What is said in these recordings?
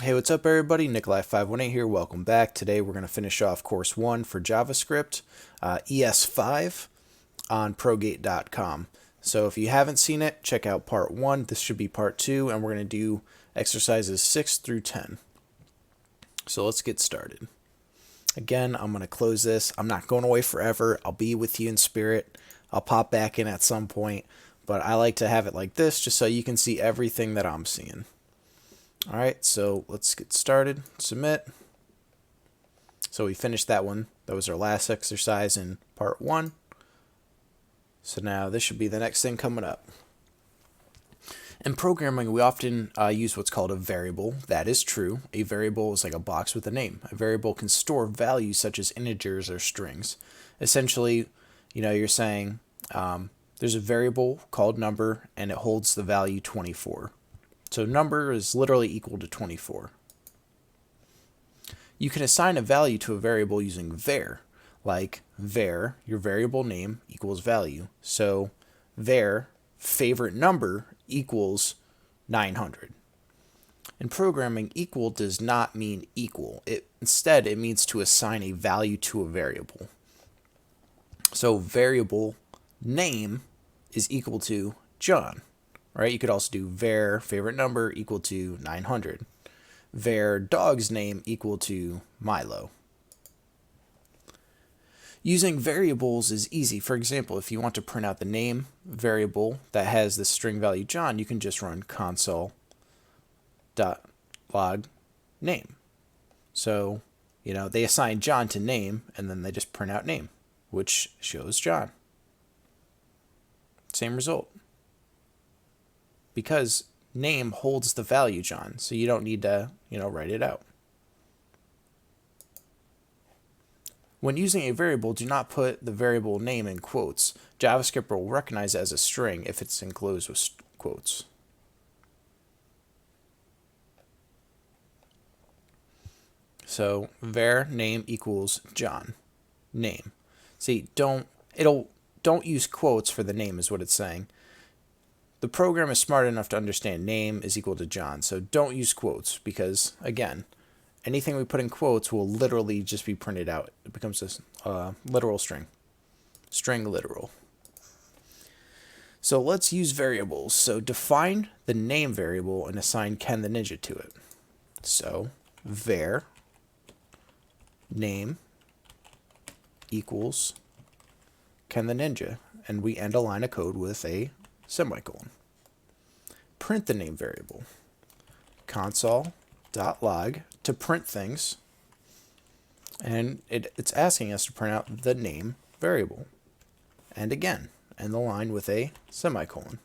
Hey, what's up everybody? Nikolai518 here. Welcome back. Today we're going to finish off course 1 for JavaScript, ES5 on progate.com. So if you haven't seen it, check out part 1. This should be part 2, and we're going to do exercises 6 through 10. So let's get started. Again, I'm going to close this. I'm not going away forever. I'll be with you in spirit. I'll pop back in at some point, but I like to have it like this just so you can see everything that I'm seeing. Alright, so let's get started. Submit. So we finished that one. That was our last exercise in part 1. So now this should be the next thing coming up. In programming, we often use what's called a variable. That is true. A variable is like a box with a name. A variable can store values such as integers or strings. Essentially, you're saying there's a variable called number and it holds the value 24. So number is literally equal to 24. You can assign a value to a variable using var, like var, your variable name, equals value. So var, favorite number, equals 900. In programming, equal does not mean equal. Instead, it means to assign a value to a variable. So variable name is equal to John. Right? You could also do var favorite number equal to 900. Var dog's name equal to Milo. Using variables is easy. For example, if you want to print out the name variable that has the string value John, you can just run console.log name. So, they assign John to name and then they just print out name, which shows John. Same result. Because name holds the value John, so you don't need to, write it out. When using a variable, do not put the variable name in quotes. JavaScript will recognize it as a string if it's enclosed with quotes. So var name equals John. Name. See, don't use quotes for the name is what it's saying. The program is smart enough to understand name is equal to John, so don't use quotes because, again, anything we put in quotes will literally just be printed out. It becomes a literal string. String literal. So let's use variables. So define the name variable and assign Ken the Ninja to it. So var name equals Ken the Ninja, and we end a line of code with a semicolon. Print the name variable. Console.log to print things, and it's asking us to print out the name variable. And again, end the line with a semicolon.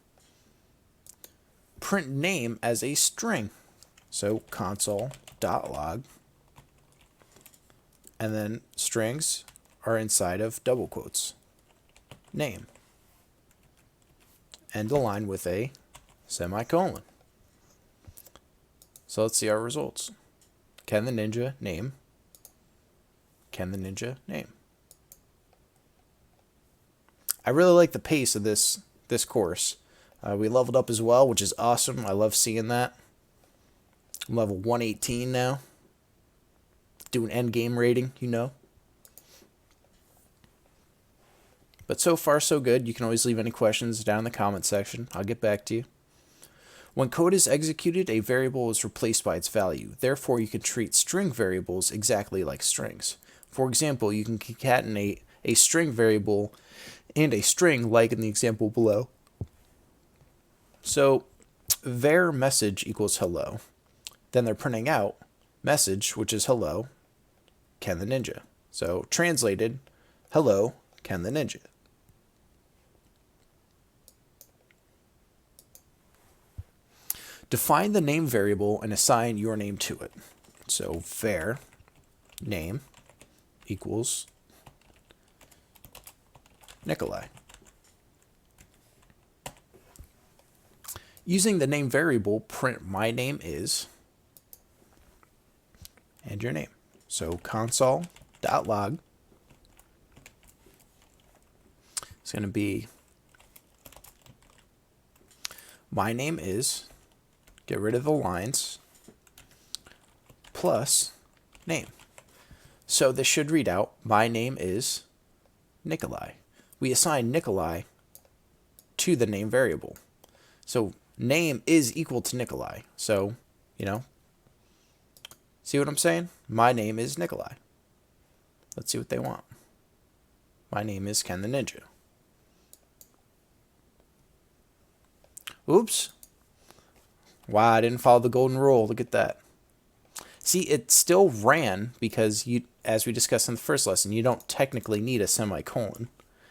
Print name as a string. So console.log, and then strings are inside of double quotes. Name. End the line with a semicolon. So let's see our results. Ken the Ninja name. Ken the Ninja name. I really like the pace of this course. We leveled up as well, which is awesome. I love seeing that. I'm level 118 now. Doing end game rating, But so far, so good. You can always leave any questions down in the comment section. I'll get back to you. When code is executed, a variable is replaced by its value. Therefore, you can treat string variables exactly like strings. For example, you can concatenate a string variable and a string like in the example below. So, var message equals hello. Then they're printing out message, which is hello, Ken the Ninja. So, translated, hello, Ken the Ninja. Define the name variable and assign your name to it. So var name equals Nikolai. Using the name variable, print my name is and your name. So console.log is going to be my name is. Get rid of the lines. plus name. So this should read out, my name is Nikolai. We assign Nikolai to the name variable. So name is equal to Nikolai. So, see what I'm saying? My name is Nikolai. Let's see what they want. My name is Ken the Ninja. Oops. Wow, I didn't follow the golden rule. Look at that. See, it still ran because, as we discussed in the first lesson, you don't technically need a semicolon.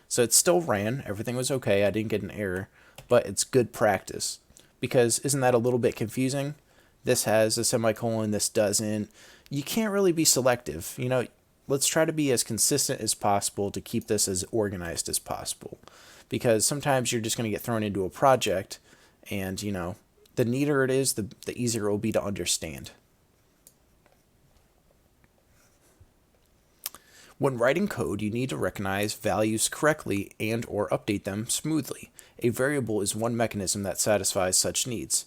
So it still ran. Everything was okay. I didn't get an error. But it's good practice. Because isn't that a little bit confusing? This has a semicolon, this doesn't. You can't really be selective. Let's try to be as consistent as possible to keep this as organized as possible. Because sometimes you're just going to get thrown into a project and, the neater it is, the easier it will be to understand. When writing code, you need to recognize values correctly and or update them smoothly. A variable is one mechanism that satisfies such needs.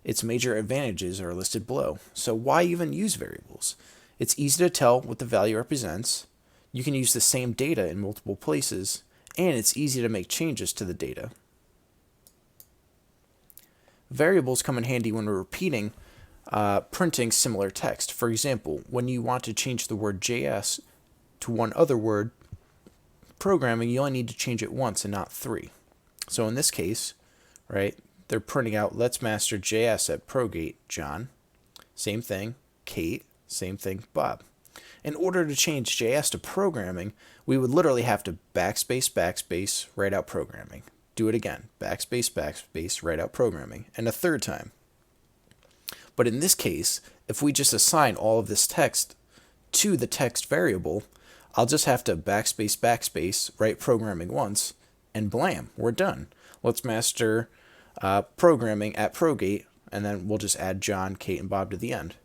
Its major advantages are listed below. So why even use variables? It's easy to tell what the value represents. You can use the same data in multiple places, and it's easy to make changes to the data. Variables come in handy when we're printing similar text. For example, when you want to change the word JS to one other word, programming, you only need to change it once and not 3. So in this case, right, they're printing out let's master JS at Progate, John. Same thing, Kate. Same thing, Bob. In order to change JS to programming, we would literally have to backspace, write out programming. Do it again, backspace, write out programming, and a third time. But in this case, if we just assign all of this text to the text variable, I'll just have to backspace, write programming once, and blam, we're done. Let's master programming at Progate, and then we'll just add John, Kate, and Bob to the end.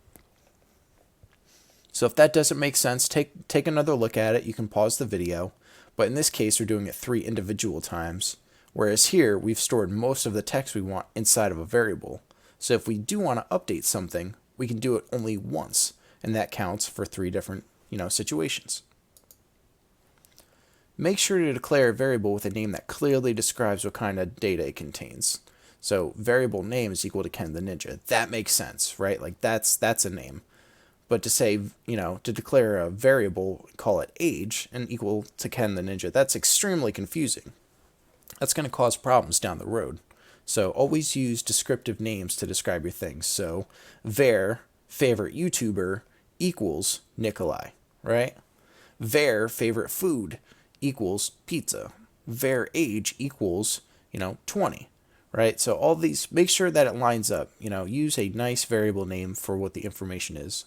So if that doesn't make sense, take another look at it. You can pause the video. But in this case, we're doing it 3 individual times. Whereas here, we've stored most of the text we want inside of a variable. So if we do want to update something, we can do it only once. And that counts for 3 different, situations. Make sure to declare a variable with a name that clearly describes what kind of data it contains. So variable name is equal to Ken the Ninja. That makes sense, right? Like that's a name. But to say, to declare a variable, call it age, and equal to Ken the Ninja, that's extremely confusing. That's going to cause problems down the road. So always use descriptive names to describe your things. So var, favorite YouTuber, equals Nikolai, right? Var, favorite food, equals pizza. Var, age, equals, 20, right? So all these, make sure that it lines up. Use a nice variable name for what the information is.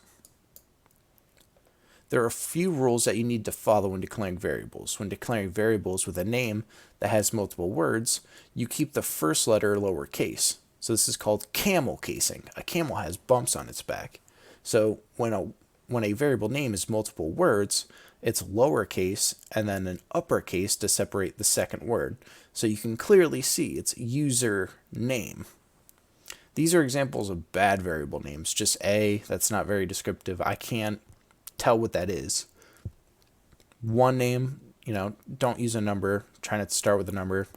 There are a few rules that you need to follow when declaring variables. When declaring variables with a name that has multiple words, you keep the first letter lowercase. So this is called camel casing. A camel has bumps on its back. So when a variable name is multiple words, it's lowercase and then an uppercase to separate the second word. So you can clearly see it's user name. These are examples of bad variable names. Just A, that's not very descriptive. I can't tell what that is. One name, don't use a number. Try not to start with a number.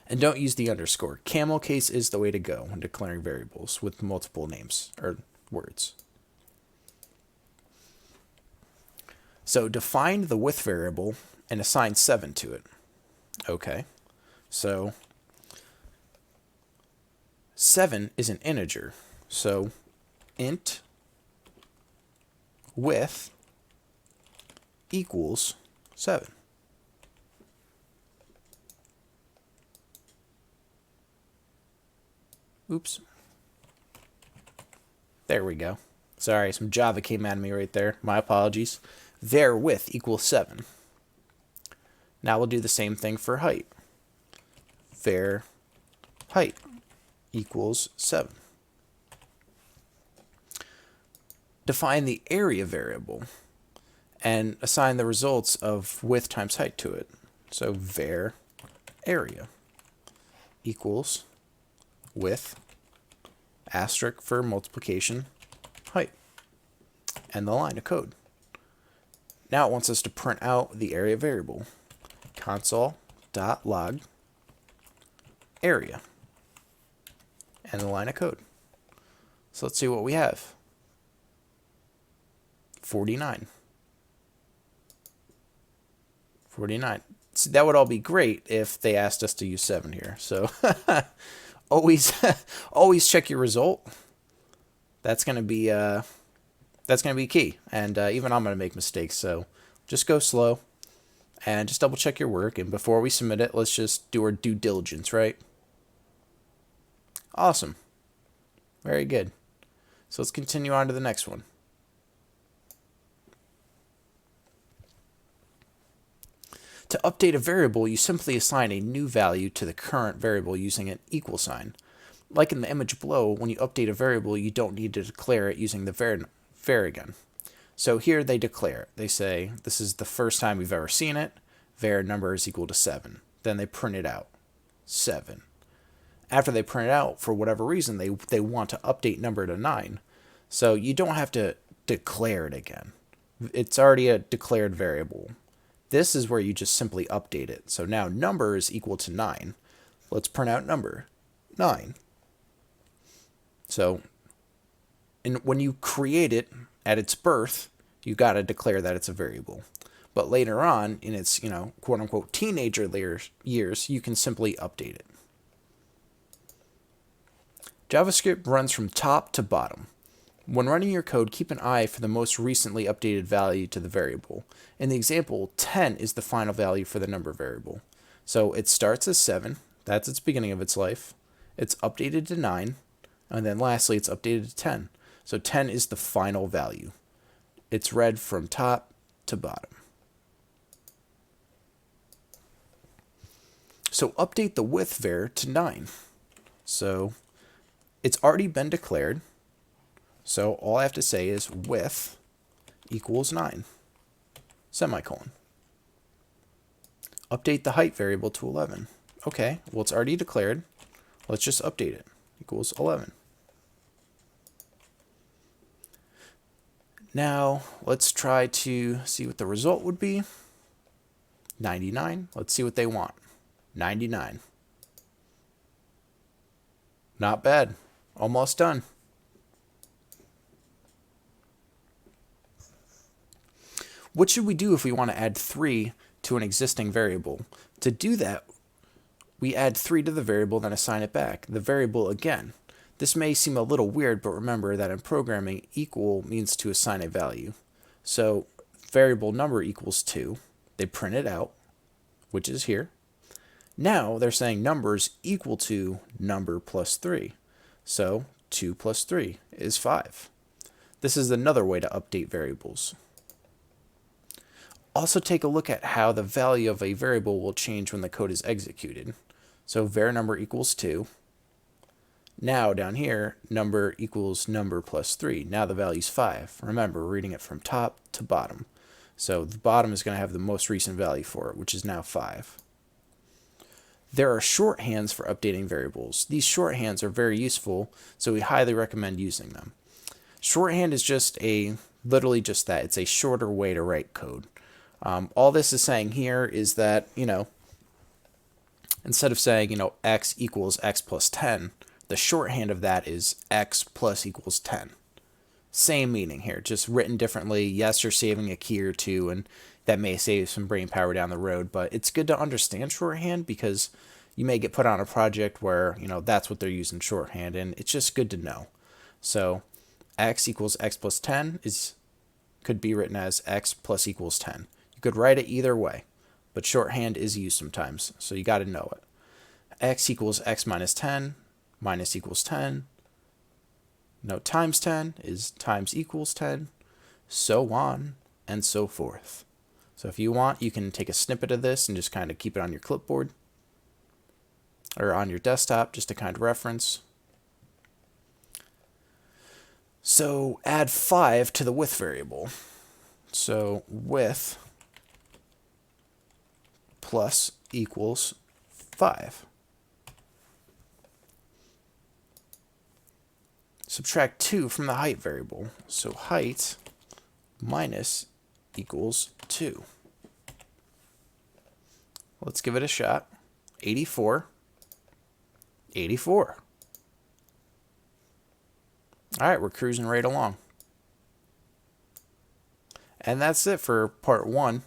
And don't use the underscore. Camel case is the way to go when declaring variables with multiple names or words. So define the width variable and assign 7 to it. Okay, so 7 is an integer. So int width equals 7. Oops. There we go. Sorry, some Java came at me right there. My apologies. Var width equals 7. Now we'll do the same thing for height. Var height equals 7. Define the area variable and assign the results of width times height to it. So var area equals width, asterisk for multiplication, height. and the line of code. Now it wants us to print out the area variable. Console.log area and the line of code. So let's see what we have. 49. 49. So that would all be great if they asked us to use 7 here. So always always check your result. That's going to be key. And even I'm going to make mistakes, so just go slow and just double check your work. And before we submit it, let's just do our due diligence, right? Awesome. Very good. So let's continue on to the next one. To update a variable, you simply assign a new value to the current variable using an equal sign. Like in the image below, when you update a variable, you don't need to declare it using the var again. So here they declare it. They say, this is the first time we've ever seen it. Var number is equal to 7. Then they print it out. 7. After they print it out, for whatever reason, they want to update number to 9. So you don't have to declare it again. It's already a declared variable. This is where you just simply update it. So now number is equal to 9. Let's print out number, 9. So when you create it at its birth, you got to declare that it's a variable. But later on, in its, quote unquote teenager years, you can simply update it. JavaScript runs from top to bottom. When running your code, keep an eye for the most recently updated value to the variable. In the example, 10 is the final value for the number variable. So it starts as 7, that's its beginning of its life. It's updated to 9, and then lastly it's updated to 10. So 10 is the final value. It's read from top to bottom. So update the width var to 9. So it's already been declared. So all I have to say is width equals 9, semicolon. Update the height variable to 11. Okay, well it's already declared. Let's just update it. Equals 11. Now let's try to see what the result would be. 99. Let's see what they want. 99. Not bad. Almost done. What should we do if we want to add 3 to an existing variable? To do that, we add 3 to the variable, then assign it back. The variable again. This may seem a little weird, but remember that in programming, equal means to assign a value. So variable number equals 2. They print it out, which is here. Now they're saying numbers equal to number plus 3. So 2 plus 3 is 5. This is another way to update variables. Also take a look at how the value of a variable will change when the code is executed. So var number equals 2. Now down here, number equals number plus 3. Now the value is 5. Remember, we're reading it from top to bottom. So the bottom is going to have the most recent value for it, which is now 5. There are shorthands for updating variables. These shorthands are very useful, so we highly recommend using them. Shorthand is literally just that. It's a shorter way to write code. All this is saying here is that, instead of saying, x equals x plus 10, the shorthand of that is x plus equals 10. Same meaning here, just written differently. Yes, you're saving a key or two, and that may save some brain power down the road, but it's good to understand shorthand because you may get put on a project where, that's what they're using shorthand, and it's just good to know. So x equals x plus 10 could be written as x plus equals 10. You could write it either way, but shorthand is used sometimes, so you got to know it. X equals x minus 10, minus equals 10. No, times 10 is times equals 10, so on and so forth. So if you want, you can take a snippet of this and just kind of keep it on your clipboard or on your desktop just to kind of reference. So add 5 to the width variable. So width plus equals 5. Subtract 2 from the height variable. So height minus equals 2. Let's give it a shot. 84, 84. All right, we're cruising right along. And that's it for part 1.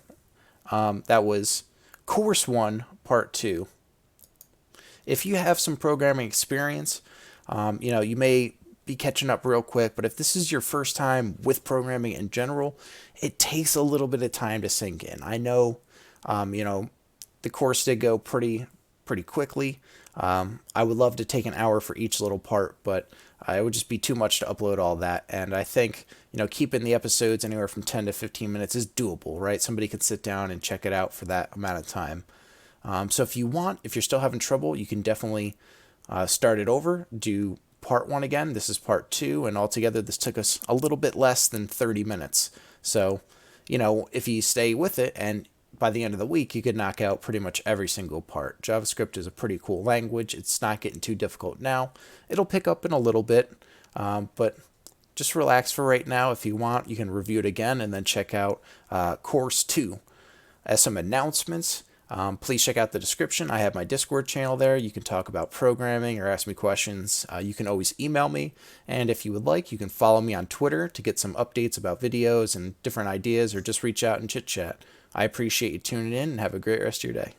That was course 1, part 2. If you have some programming experience, you may be catching up real quick, but if this is your first time with programming in general, it takes a little bit of time to sink in. I know, the course did go pretty quickly. I would love to take an hour for each little part, but it would just be too much to upload all that. And I think, keeping the episodes anywhere from 10 to 15 minutes is doable, right? Somebody could sit down and check it out for that amount of time. So if you're still having trouble, you can definitely start it over, do part 1 again. This is part 2, and altogether this took us a little bit less than 30 minutes. So, if you stay with it, and by the end of the week, you could knock out pretty much every single part. JavaScript is a pretty cool language. It's not getting too difficult now. It'll pick up in a little bit, but just relax for right now. If you want, you can review it again and then check out course 2. As some announcements, please check out the description. I have my Discord channel there. You can talk about programming or ask me questions. You can always email me. And if you would like, you can follow me on Twitter to get some updates about videos and different ideas, or just reach out and chit chat. I appreciate you tuning in, and have a great rest of your day.